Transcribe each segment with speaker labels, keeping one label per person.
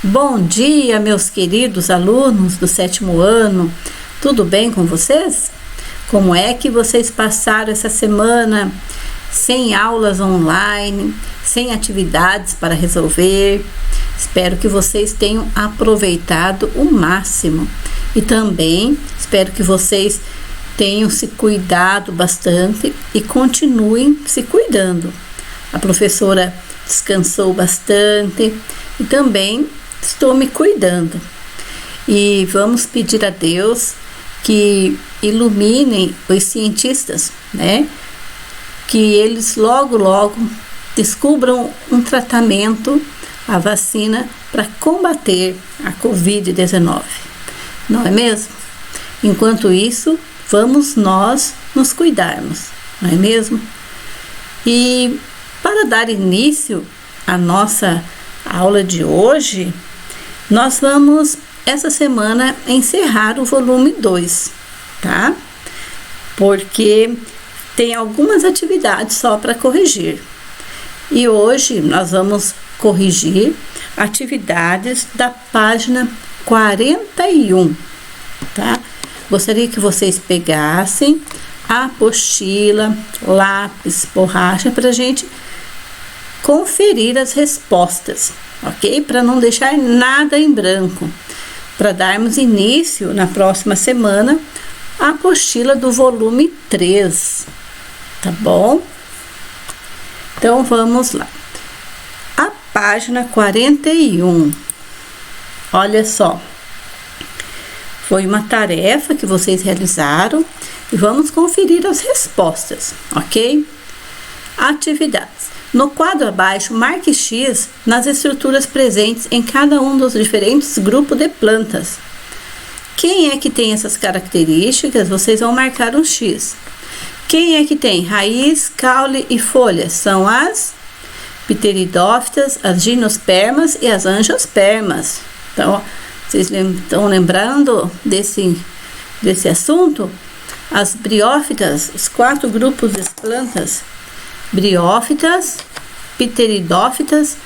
Speaker 1: Bom dia, meus queridos alunos do 7º ano. Tudo bem com vocês? Como é que vocês passaram essa semana sem aulas online, sem atividades para resolver? Espero que vocês tenham aproveitado o máximo. E também espero que vocês tenham se cuidado bastante e continuem se cuidando. A professora descansou bastante e também estou me cuidando. E vamos pedir a Deus que iluminem os cientistas, né? Que eles logo descubram um tratamento, a vacina para combater a Covid-19. Não é mesmo? Enquanto isso, vamos nós nos cuidarmos, não é mesmo? E para dar início à nossa aula de hoje, nós vamos essa semana encerrar o volume 2, tá? Porque tem algumas atividades só para corrigir. E hoje nós vamos corrigir atividades da página 41, tá? Gostaria que vocês pegassem a apostila, lápis, borracha para a gente conferir as respostas, ok? Para não deixar nada em branco, para darmos início na próxima semana à apostila do volume 3, tá bom? Então vamos lá. A página 41, olha só, foi uma tarefa que vocês realizaram e vamos conferir as respostas, ok? Atividades. No quadro abaixo, marque X nas estruturas presentes em cada um dos diferentes grupos de plantas. Quem é que tem essas características? Vocês vão marcar um X. Quem é que tem raiz, caule e folhas? São as pteridófitas, as gimnospermas e as angiospermas. Então, vocês estão lembrando desse assunto? As briófitas, os 4 grupos de plantas: briófitas, pteridófitas,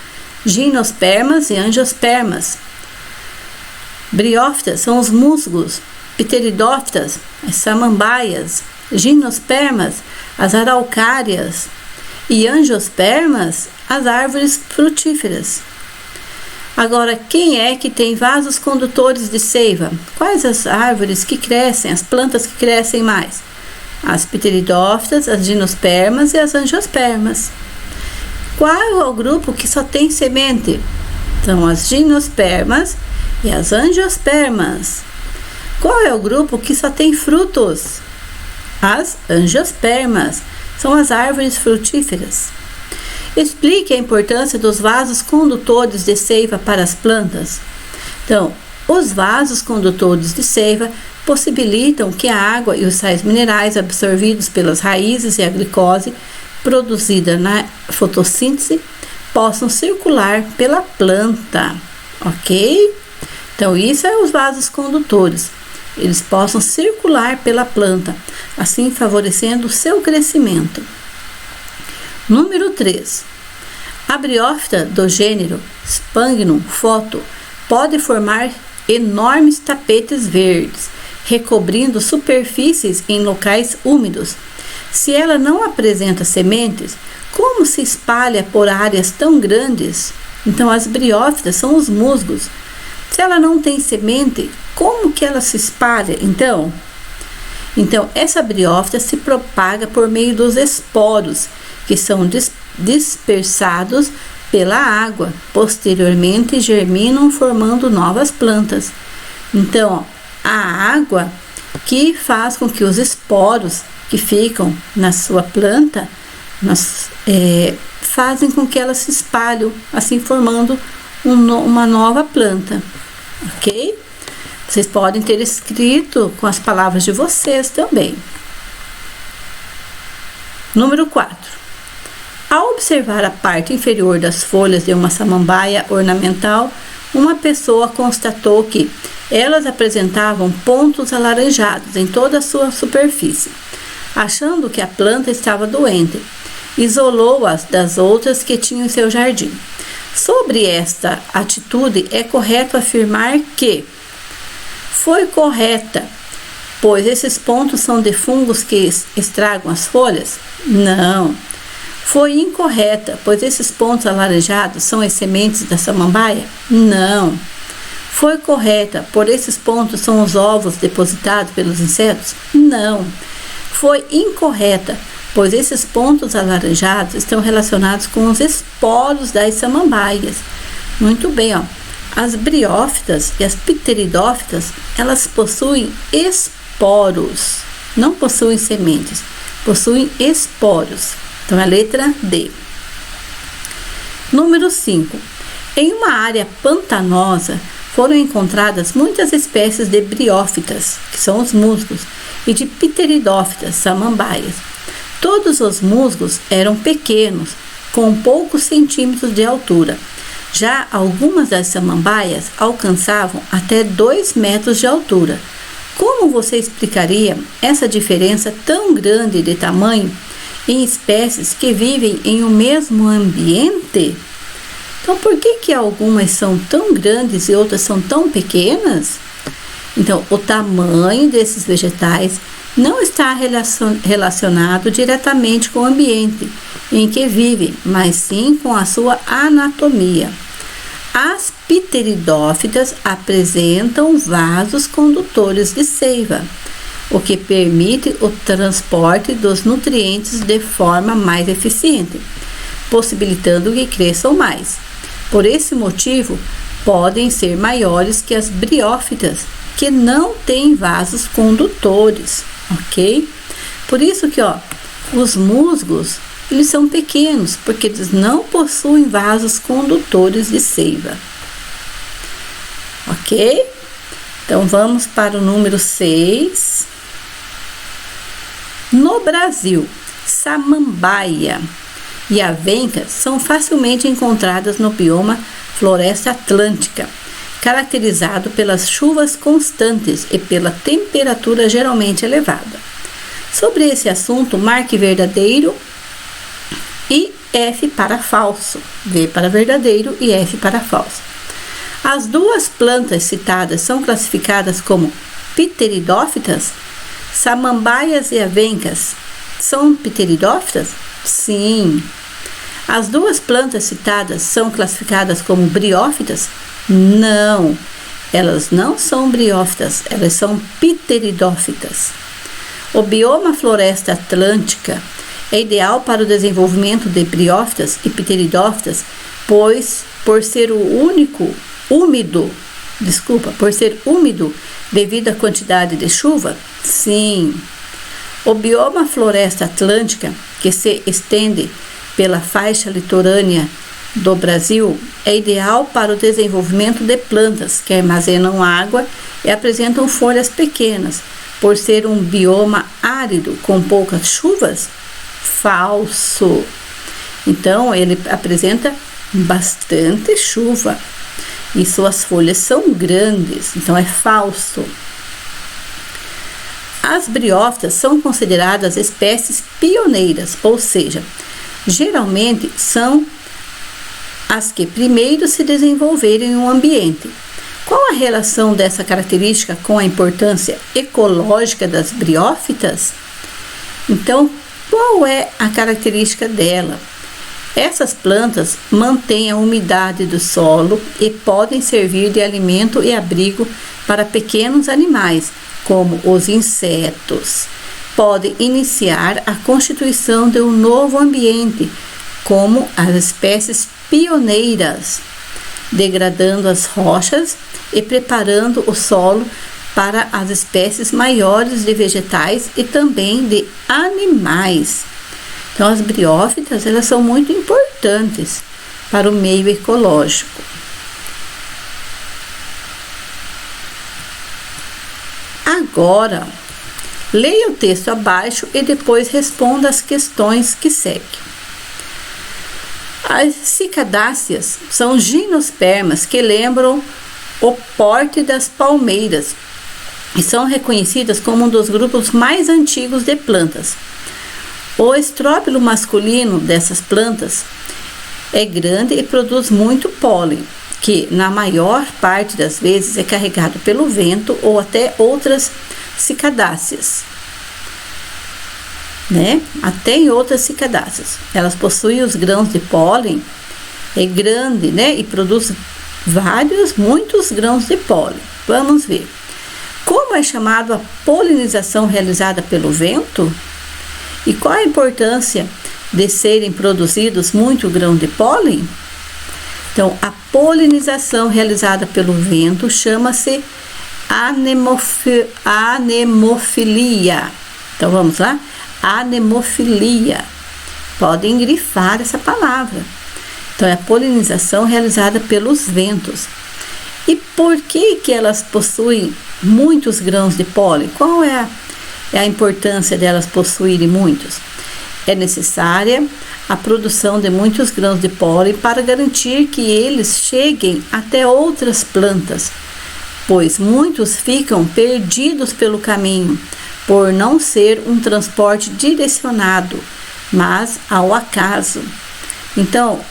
Speaker 1: gimnospermas e angiospermas. Briófitas são os musgos, pteridófitas, as samambaias, gimnospermas, as araucárias e angiospermas, as árvores frutíferas. Agora, quem é que tem vasos condutores de seiva? Quais as árvores que crescem, as plantas que crescem mais? As pteridófitas, as gimnospermas e as angiospermas. Qual é o grupo que só tem semente? São as gimnospermas e as angiospermas. Qual é o grupo que só tem frutos? As angiospermas. São as árvores frutíferas. Explique a importância dos vasos condutores de seiva para as plantas. Então, os vasos condutores de seiva possibilitam que a água e os sais minerais absorvidos pelas raízes e a glicose produzida na fotossíntese possam circular pela planta, ok? Então, isso é os vasos condutores. Eles possam circular pela planta, assim favorecendo o seu crescimento. Número 3. A briófita do gênero Sphagnum photo pode formar enormes tapetes verdes, recobrindo superfícies em locais úmidos. Se ela não apresenta sementes, como se espalha por áreas tão grandes? Então, as briófitas são os musgos. Se ela não tem semente, como que ela se espalha, então? Então, essa briófita se propaga por meio dos esporos, que são dispersados pela água. Posteriormente, germinam formando novas plantas. Então, a água que faz com que os esporos que ficam na sua planta fazem com que elas se espalhem, assim formando uma nova planta, ok? Vocês podem ter escrito com as palavras de vocês também. Número 4. Ao observar a parte inferior das folhas de uma samambaia ornamental, uma pessoa constatou que elas apresentavam pontos alaranjados em toda a sua superfície. Achando que a planta estava doente, isolou-as das outras que tinham em seu jardim. Sobre esta atitude, é correto afirmar que foi correta, pois esses pontos são de fungos que estragam as folhas? Não. Foi incorreta, pois esses pontos alaranjados são as sementes da samambaia? Não. Foi correta, por esses pontos são os ovos depositados pelos insetos? Não. Foi incorreta, pois esses pontos alaranjados estão relacionados com os esporos das samambaias. Muito bem, ó. As briófitas e as pteridófitas, elas possuem esporos, não possuem sementes, possuem esporos. Então, a letra D. Número 5. Em uma área pantanosa, foram encontradas muitas espécies de briófitas, que são os musgos, e de pteridófitas, samambaias. Todos os musgos eram pequenos, com poucos centímetros de altura. Já algumas das samambaias alcançavam até 2 metros de altura. Como você explicaria essa diferença tão grande de tamanho em espécies que vivem em um mesmo ambiente? Então, por que algumas são tão grandes e outras são tão pequenas? Então, o tamanho desses vegetais não está relacionado diretamente com o ambiente em que vivem, mas sim com a sua anatomia. As pteridófitas apresentam vasos condutores de seiva, o que permite o transporte dos nutrientes de forma mais eficiente, possibilitando que cresçam mais. Por esse motivo, podem ser maiores que as briófitas, que não têm vasos condutores, ok? Por isso que, os musgos, eles são pequenos, porque eles não possuem vasos condutores de seiva, ok? Então, vamos para o número 6. No Brasil, samambaia e avenca são facilmente encontradas no bioma Floresta Atlântica, caracterizado pelas chuvas constantes e pela temperatura geralmente elevada. Sobre esse assunto, marque verdadeiro e F para falso. V para verdadeiro e F para falso. As duas plantas citadas são classificadas como pteridófitas? Samambaias e avencas são pteridófitas? Sim. As duas plantas citadas são classificadas como briófitas? Não. Elas não são briófitas, elas são pteridófitas. O bioma Floresta Atlântica é ideal para o desenvolvimento de briófitas e pteridófitas, pois por ser úmido devido à quantidade de chuva? Sim. O bioma Floresta Atlântica, que se estende pela faixa litorânea do Brasil, é ideal para o desenvolvimento de plantas que armazenam água e apresentam folhas pequenas. Por ser um bioma árido com poucas chuvas? Falso. Então, ele apresenta bastante chuva e suas folhas são grandes, então é falso. As briófitas são consideradas espécies pioneiras, ou seja, geralmente são as que primeiro se desenvolveram em um ambiente. Qual a relação dessa característica com a importância ecológica das briófitas? Então, qual é a característica dela? Essas plantas mantêm a umidade do solo e podem servir de alimento e abrigo para pequenos animais, como os insetos. Podem iniciar a constituição de um novo ambiente, como as espécies pioneiras, degradando as rochas e preparando o solo para as espécies maiores de vegetais e também de animais. Então, as briófitas, elas são muito importantes para o meio ecológico. Agora, leia o texto abaixo e depois responda as questões que seguem. As cicadáceas são gimnospermas que lembram o porte das palmeiras e são reconhecidas como um dos grupos mais antigos de plantas. O estróbilo masculino dessas plantas é grande e produz muito pólen, que na maior parte das vezes é carregado pelo vento ou até outras cicadáceas, né? Até em outras cicadáceas. Elas possuem os grãos de pólen, é grande, né? E produz muitos grãos de pólen. Vamos ver. Como é chamado a polinização realizada pelo vento? E qual a importância de serem produzidos muito grão de pólen? Então, a polinização realizada pelo vento chama-se anemofilia. Então, vamos lá? Anemofilia. Podem grifar essa palavra. Então, é a polinização realizada pelos ventos. E por que elas possuem muitos grãos de pólen? Qual é a importância delas possuírem muitos? É necessária a produção de muitos grãos de pólen para garantir que eles cheguem até outras plantas, pois muitos ficam perdidos pelo caminho, por não ser um transporte direcionado, mas ao acaso. Então,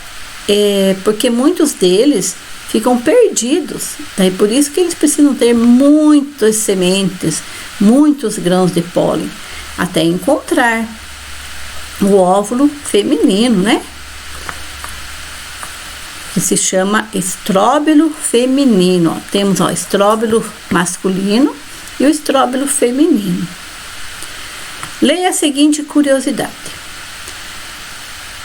Speaker 1: porque muitos deles ficam perdidos, daí por isso que eles precisam ter muitas sementes, muitos grãos de pólen, até encontrar o óvulo feminino, né? Que se chama estróbilo feminino. Ó, temos o estróbilo masculino e o estróbilo feminino. Leia a seguinte curiosidade.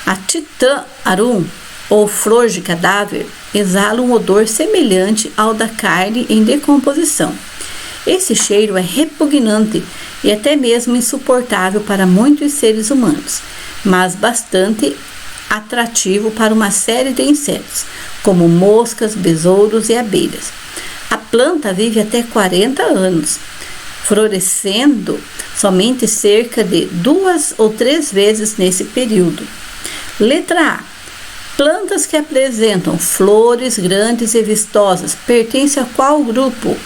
Speaker 1: A titã arum, ou flor de cadáver, exala um odor semelhante ao da carne em decomposição. Esse cheiro é repugnante e até mesmo insuportável para muitos seres humanos, mas bastante atrativo para uma série de insetos, como moscas, besouros e abelhas. A planta vive até 40 anos, florescendo somente cerca de 2 ou 3 vezes nesse período. Letra A. Plantas que apresentam flores grandes e vistosas pertencem a qual grupo?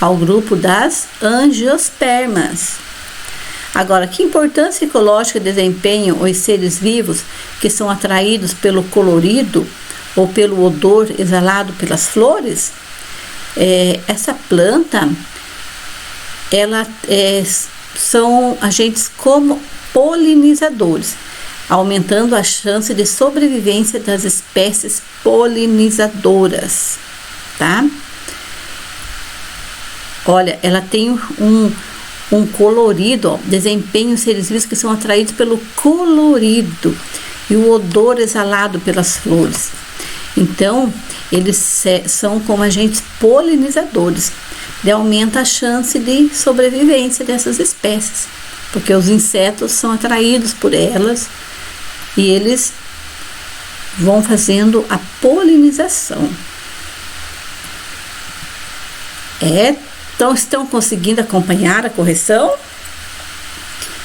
Speaker 1: Ao grupo das angiospermas. Agora, que importância ecológica desempenham os seres vivos que são atraídos pelo colorido ou pelo odor exalado pelas flores? Essa planta, são agentes como polinizadores, aumentando a chance de sobrevivência das espécies polinizadoras, tá? Olha, ela tem um colorido, ó, desempenho seres vivos que são atraídos pelo colorido e o odor exalado pelas flores. Então, eles são como agentes polinizadores, e aumenta a chance de sobrevivência dessas espécies, porque os insetos são atraídos por elas e eles vão fazendo a polinização. Então, estão conseguindo acompanhar a correção?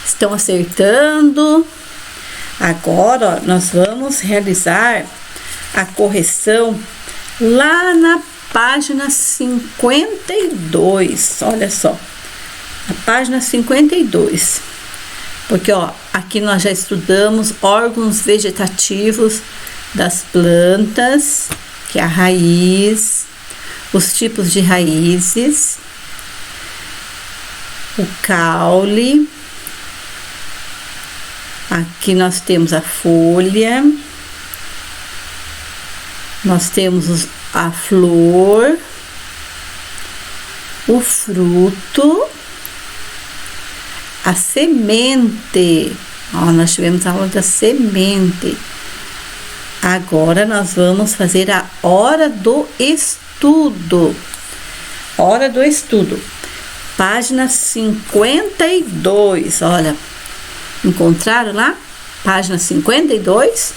Speaker 1: Estão acertando? Agora, ó, nós vamos realizar a correção lá na página 52. Olha só, a página 52. Porque, ó, aqui nós já estudamos órgãos vegetativos das plantas, que é a raiz, os tipos de raízes, o caule, aqui nós temos a folha, nós temos a flor, o fruto, a semente. Ó, nós tivemos a aula da semente. Agora nós vamos fazer a hora do estudo. Hora do estudo. Página 52, olha, encontraram lá? Página 52,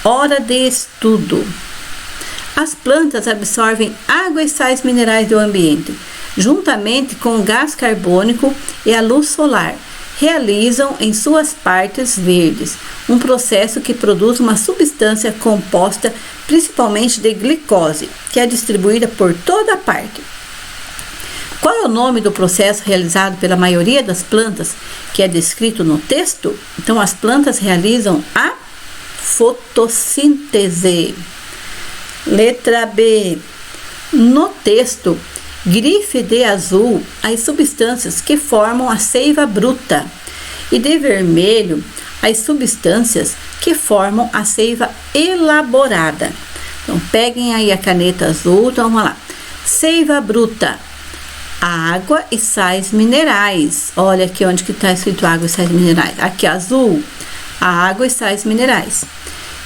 Speaker 1: hora de estudo. As plantas absorvem água e sais minerais do ambiente, juntamente com o gás carbônico e a luz solar. Realizam em suas partes verdes um processo que produz uma substância composta principalmente de glicose, que é distribuída por toda a parte. Qual é o nome do processo realizado pela maioria das plantas que é descrito no texto? Então, as plantas realizam a fotossíntese. Letra B. No texto, grife de azul as substâncias que formam a seiva bruta e de vermelho as substâncias que formam a seiva elaborada. Então, peguem aí a caneta azul, então vamos lá. Seiva bruta, água e sais minerais. Olha aqui onde que está escrito água e sais minerais. Aqui azul, água e sais minerais.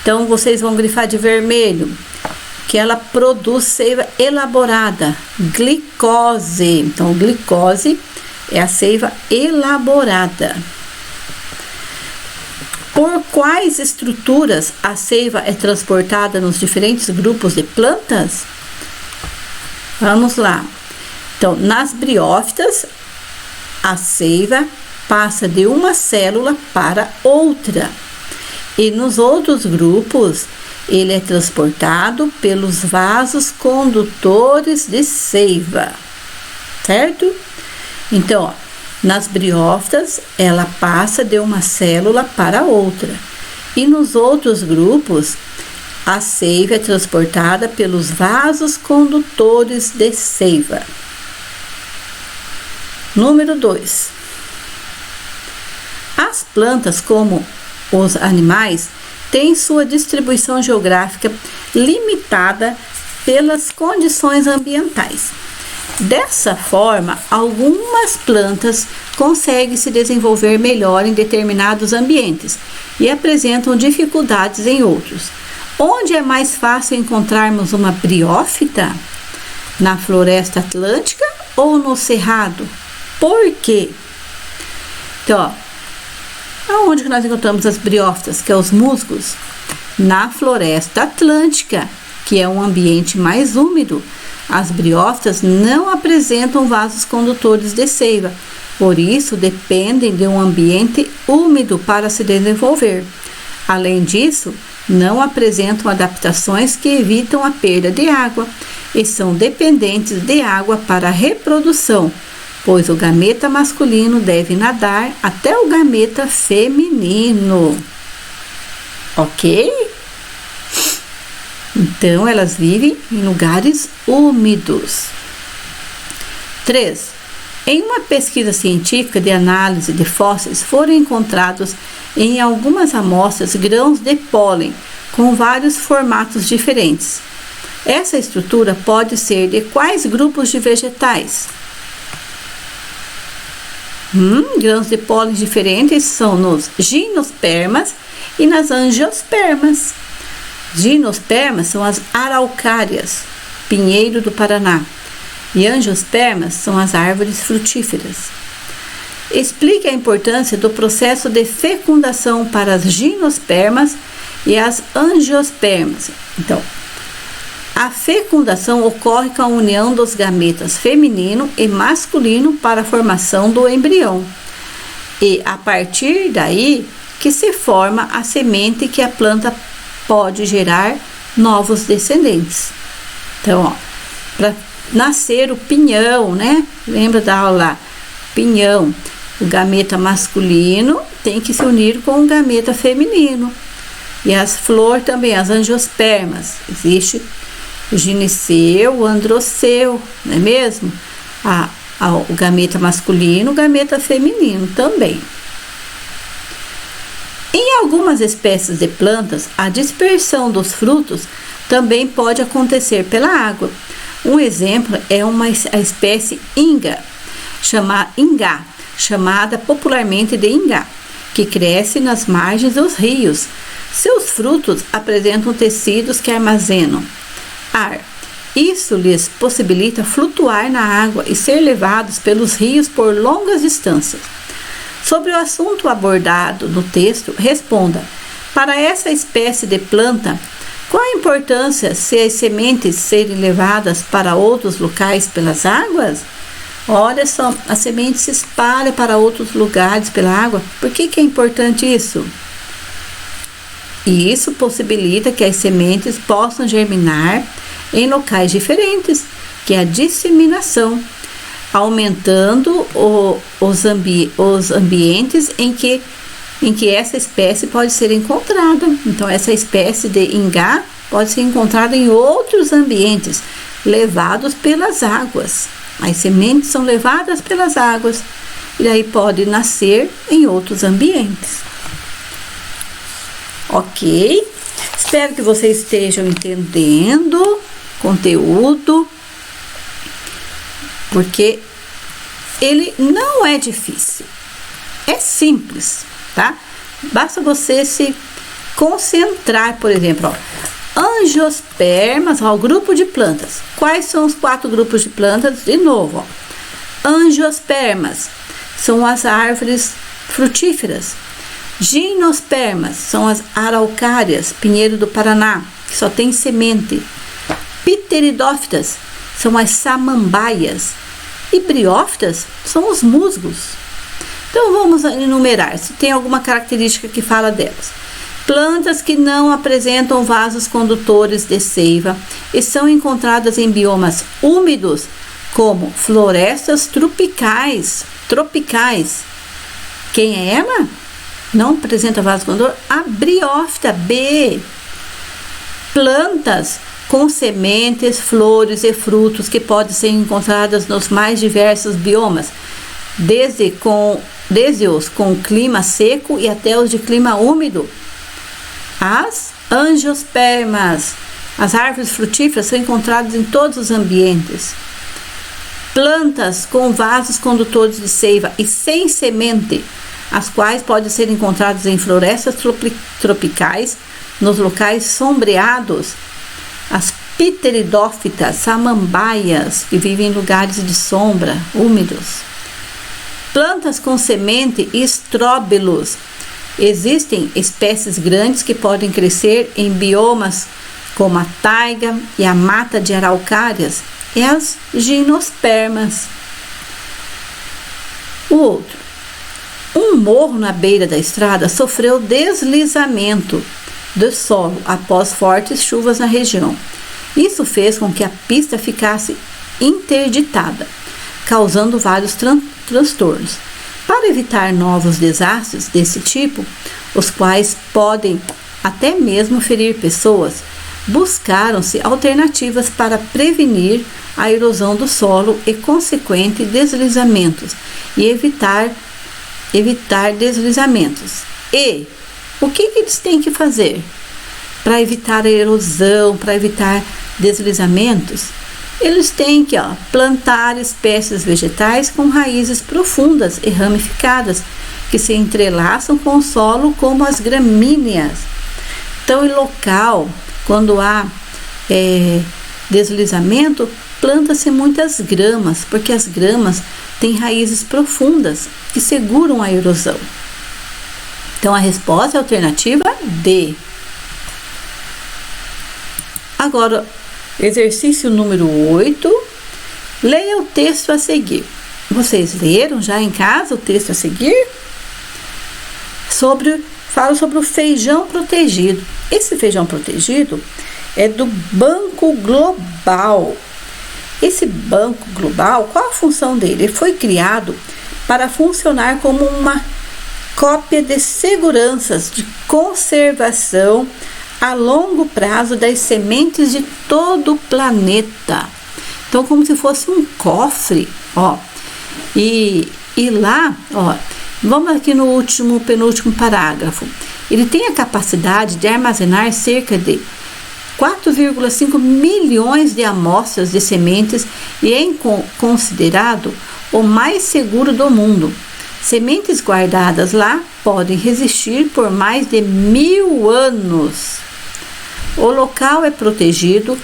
Speaker 1: Então, vocês vão grifar de vermelho, que ela produz seiva elaborada, glicose. Então, glicose é a seiva elaborada. Por quais estruturas a seiva é transportada nos diferentes grupos de plantas? Vamos lá. Então, nas briófitas, a seiva passa de uma célula para outra. E nos outros grupos, ele é transportado pelos vasos condutores de seiva. Certo? Então, ó, nas briófitas, ela passa de uma célula para outra. E nos outros grupos, a seiva é transportada pelos vasos condutores de seiva. Número 2. As plantas, como os animais, têm sua distribuição geográfica limitada pelas condições ambientais. Dessa forma, algumas plantas conseguem se desenvolver melhor em determinados ambientes e apresentam dificuldades em outros. Onde é mais fácil encontrarmos uma briófita? Na floresta atlântica ou no cerrado? Por quê? Então, aonde que nós encontramos as briófitas, que é os musgos? Na floresta atlântica, que é um ambiente mais úmido. As briófitas não apresentam vasos condutores de seiva, por isso dependem de um ambiente úmido para se desenvolver. Além disso, não apresentam adaptações que evitam a perda de água e são dependentes de água para a reprodução, pois o gameta masculino deve nadar até o gameta feminino. Ok? Então, elas vivem em lugares úmidos. 3. Em uma pesquisa científica de análise de fósseis, foram encontrados em algumas amostras grãos de pólen com vários formatos diferentes. Essa estrutura pode ser de quais grupos de vegetais? Grãos de pólen diferentes são nos gimnospermas e nas angiospermas. Gimnospermas são as araucárias, pinheiro do Paraná, e angiospermas são as árvores frutíferas. Explique a importância do processo de fecundação para as gimnospermas e as angiospermas. Então, a fecundação ocorre com a união dos gametas feminino e masculino para a formação do embrião. E a partir daí que se forma a semente que a planta pode gerar novos descendentes. Então, ó, para nascer o pinhão, né? Lembra da aula lá? Pinhão. O gameta masculino tem que se unir com o gameta feminino. E as flores também, as angiospermas. Existe o gineceu, o androceu, não é mesmo? O gameta masculino, o gameta feminino também. Em algumas espécies de plantas, a dispersão dos frutos também pode acontecer pela água. Um exemplo é a espécie ingá, chamada popularmente de ingá, que cresce nas margens dos rios. Seus frutos apresentam tecidos que armazenam ar. Isso lhes possibilita flutuar na água e ser levados pelos rios por longas distâncias. Sobre o assunto abordado no texto, responda: para essa espécie de planta, qual a importância se as sementes serem levadas para outros locais pelas águas? Olha só, a semente se espalha para outros lugares pela água. Por que é importante isso? E isso possibilita que as sementes possam germinar em locais diferentes, que é a disseminação, aumentando os ambientes em que em que essa espécie pode ser encontrada. Então, essa espécie de ingá pode ser encontrada em outros ambientes, levados pelas águas. As sementes são levadas pelas águas e daí pode nascer em outros ambientes. Ok? Espero que vocês estejam entendendo o conteúdo, porque ele não é difícil, é simples, tá? Basta você se concentrar, por exemplo, angiospermas, o grupo de plantas. Quais são os 4 grupos de plantas? De novo, angiospermas são as árvores frutíferas. Gimnospermas são as araucárias, pinheiro do Paraná, que só tem semente. Pteridófitas são as samambaias. E briófitas são os musgos. Então vamos enumerar se tem alguma característica que fala delas. Plantas que não apresentam vasos condutores de seiva e são encontradas em biomas úmidos, como florestas tropicais. Quem é ela? Não apresenta vaso condutor? A briófita, B. Plantas com sementes, flores e frutos que podem ser encontradas nos mais diversos biomas, desde os com clima seco e até os de clima úmido. As angiospermas, as árvores frutíferas, são encontradas em todos os ambientes. Plantas com vasos condutores de seiva e sem semente, as quais podem ser encontradas em florestas tropicais, nos locais sombreados. As pteridófitas, samambaias, que vivem em lugares de sombra, úmidos. Plantas com semente e estróbilos. Existem espécies grandes que podem crescer em biomas como a taiga e a mata de araucárias e as gimnospermas. O outro. Um morro na beira da estrada sofreu deslizamento do solo após fortes chuvas na região. Isso fez com que a pista ficasse interditada, causando vários transtornos. Para evitar novos desastres desse tipo, os quais podem até mesmo ferir pessoas, buscaram-se alternativas para prevenir a erosão do solo e consequente deslizamentos e evitar deslizamentos. E o que eles têm que fazer para evitar a erosão, para evitar deslizamentos? Eles têm que plantar espécies vegetais com raízes profundas e ramificadas, que se entrelaçam com o solo como as gramíneas. Então, em local, quando há deslizamento, planta-se muitas gramas, porque as gramas têm raízes profundas que seguram a erosão. Então, a resposta é a alternativa D. Agora, exercício número 8. Leia o texto a seguir. Vocês leram já em casa o texto a seguir? Fala sobre o feijão protegido. Esse feijão protegido é do Banco Global. Esse Banco Global, qual a função dele? Ele foi criado para funcionar como uma cópia de seguranças de conservação a longo prazo das sementes de todo o planeta. Então, como se fosse um cofre, E lá, vamos aqui no penúltimo parágrafo. Ele tem a capacidade de armazenar cerca de 4,5 milhões de amostras de sementes e é considerado o mais seguro do mundo. Sementes guardadas lá podem resistir por mais de 1000 anos. O local é protegido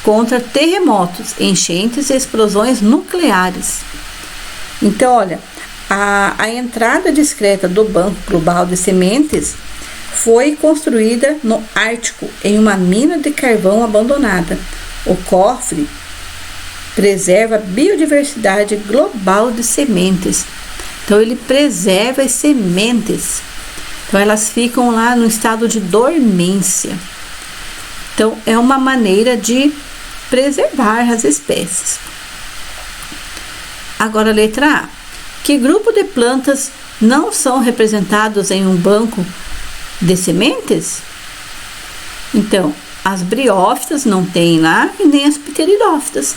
Speaker 1: contra terremotos, enchentes e explosões nucleares. Então, olha, a entrada discreta do Banco Global de Sementes foi construída no Ártico, em uma mina de carvão abandonada. O cofre preserva a biodiversidade global de sementes. Então, ele preserva as sementes. Então, elas ficam lá no estado de dormência. Então, é uma maneira de preservar as espécies. Agora, letra A. Que grupo de plantas não são representados em um banco de sementes? Então, as briófitas não tem lá e nem as pteridófitas.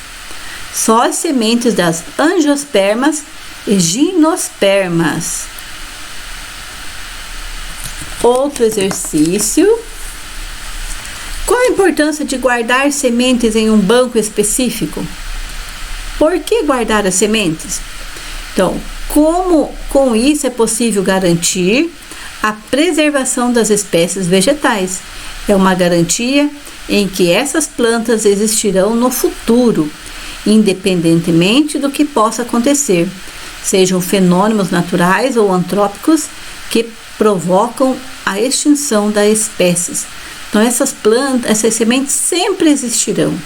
Speaker 1: Só as sementes das angiospermas e gimnospermas. Outro exercício. Qual a importância de guardar sementes em um banco específico? Por que guardar as sementes? Então, como com isso é possível garantir a preservação das espécies vegetais? É uma garantia em que essas plantas existirão no futuro, independentemente do que possa acontecer, sejam fenômenos naturais ou antrópicos que provocam a extinção das espécies. Então, essas plantas, essas sementes sempre existirão.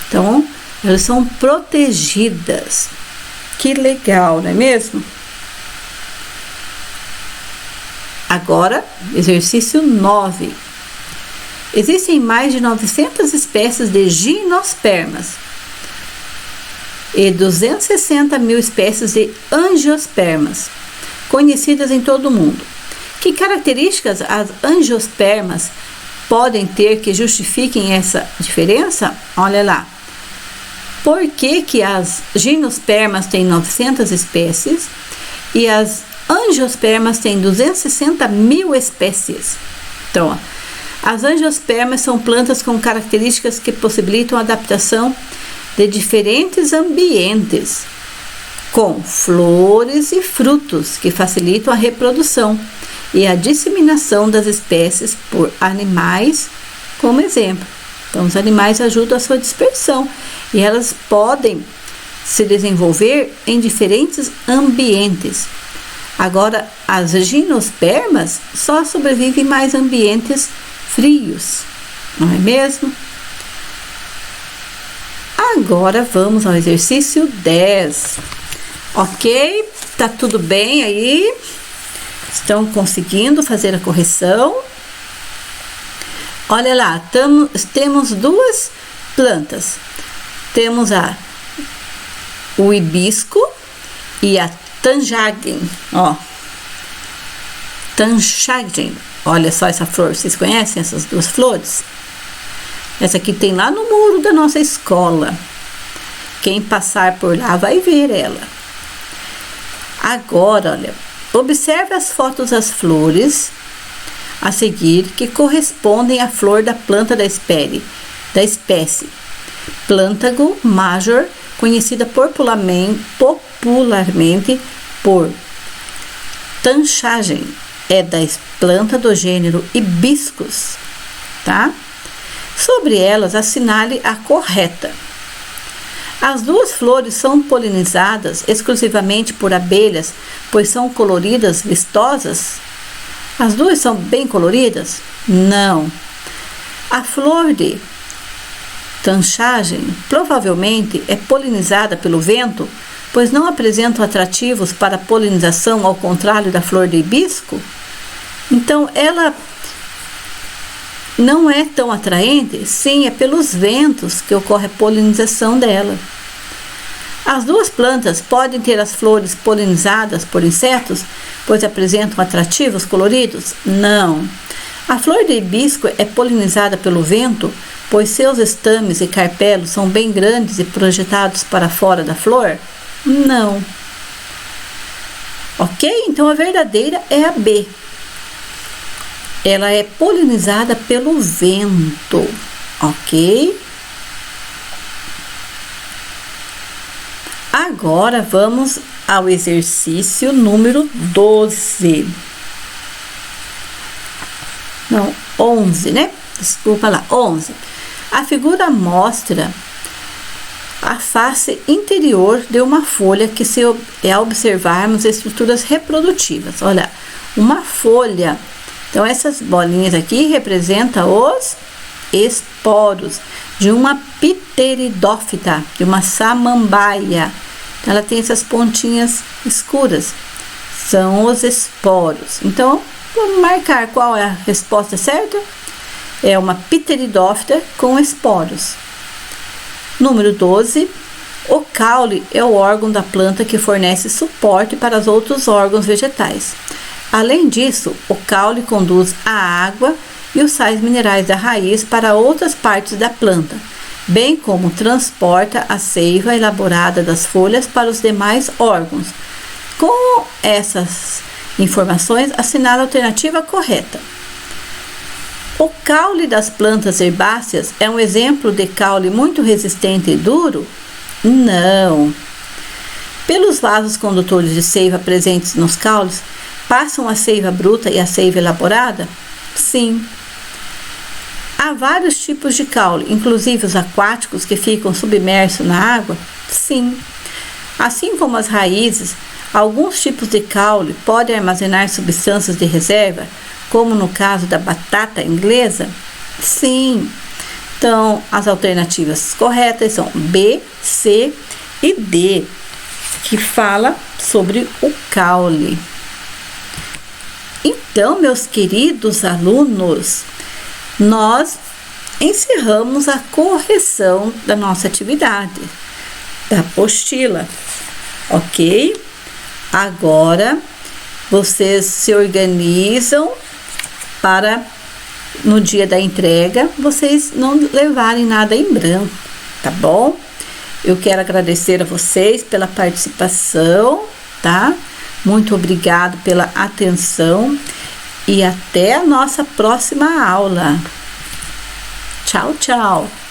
Speaker 1: Então, elas são protegidas. Que legal, não é mesmo? Agora, exercício 9. Existem mais de 900 espécies de gimnospermas e 260 mil espécies de angiospermas, conhecidas em todo o mundo. Que características as angiospermas podem ter que justifiquem essa diferença? Olha lá. Por que as gimnospermas têm 900 espécies e as angiospermas têm 260 mil espécies? Então, ó, as angiospermas são plantas com características que possibilitam a adaptação de diferentes ambientes, com flores e frutos que facilitam a reprodução e a disseminação das espécies por animais, como exemplo. Então, os animais ajudam a sua dispersão e elas podem se desenvolver em diferentes ambientes. Agora, as gimnospermas só sobrevivem em mais ambientes frios, não é mesmo? Agora vamos ao exercício 10. Ok? Tá tudo bem aí? Estão conseguindo fazer a correção? Olha lá, temos duas plantas. Temos o hibisco e a tanjagen, ó. Tanjagen. Olha só essa flor, vocês conhecem essas duas flores? Essa aqui tem lá no muro da nossa escola. Quem passar por lá vai ver ela. Agora, olha, observe as fotos das flores a seguir que correspondem à flor da planta da espécie Plântago major, conhecida popularmente por tanjagen. É da planta do gênero Hibiscus, tá? Sobre elas, assinale a correta. As duas flores são polinizadas exclusivamente por abelhas, pois são coloridas, vistosas? As duas são bem coloridas? Não. A flor de tanjagen provavelmente é polinizada pelo vento, pois não apresentam atrativos para a polinização, ao contrário da flor de hibisco. Então, ela não é tão atraente? Sim, é pelos ventos que ocorre a polinização dela. As duas plantas podem ter as flores polinizadas por insetos, pois apresentam atrativos coloridos? Não. A flor de hibisco é polinizada pelo vento, pois seus estames e carpelos são bem grandes e projetados para fora da flor? Não. Ok? Então, a verdadeira é a B. Ela é polinizada pelo vento, ok? Agora vamos ao exercício número 12. Não, 11, né? Desculpa lá, 11. A figura mostra a face interior de uma folha que, se observarmos estruturas reprodutivas. Olha, uma folha. Então, essas bolinhas aqui representam os esporos de uma pteridófita, de uma samambaia. Ela tem essas pontinhas escuras, são os esporos. Então, vamos marcar qual é a resposta certa. É uma pteridófita com esporos. Número 12. O caule é o órgão da planta que fornece suporte para os outros órgãos vegetais. Além disso, o caule conduz a água e os sais minerais da raiz para outras partes da planta, bem como transporta a seiva elaborada das folhas para os demais órgãos. Com essas informações, assinale a alternativa correta. O caule das plantas herbáceas é um exemplo de caule muito resistente e duro? Não. Pelos vasos condutores de seiva presentes nos caules, passam a seiva bruta e a seiva elaborada? Sim. Há vários tipos de caule, inclusive os aquáticos que ficam submersos na água? Sim. Assim como as raízes, alguns tipos de caule podem armazenar substâncias de reserva, como no caso da batata inglesa? Sim. Então, as alternativas corretas são B, C e D, que fala sobre o caule. Então, meus queridos alunos, nós encerramos a correção da nossa atividade, da apostila, ok? Agora, vocês se organizam para, no dia da entrega, vocês não levarem nada em branco, tá bom? Eu quero agradecer a vocês pela participação, tá? Muito obrigado pela atenção e até a nossa próxima aula. Tchau, tchau!